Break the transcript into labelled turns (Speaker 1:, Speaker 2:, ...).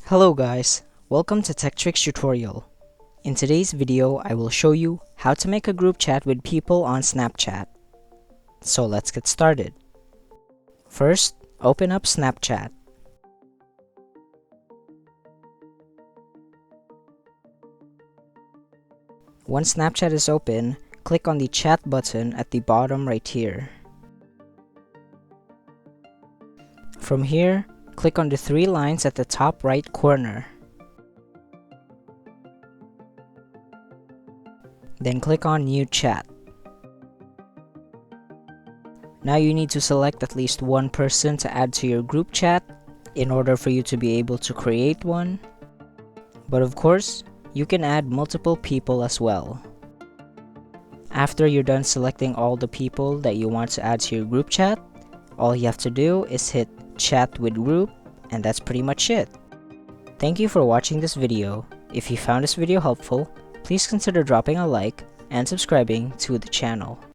Speaker 1: Hello guys, welcome to Tech Tricks tutorial. In today's video, I will show you how to make a group chat with people on Snapchat. So let's get started. First, open up Snapchat. Once Snapchat is open, click on the chat button at the bottom right here. From here, click on the three lines at the top right corner. Then click on New Chat. Now you need to select at least one person to add to your group chat in order for you to be able to create one. But of course, you can add multiple people as well. After you're done selecting all the people that you want to add to your group chat, all you have to do is hit Chat with Group, and that's pretty much it. Thank you for watching this video. If you found this video helpful, please consider dropping a like and subscribing to the channel.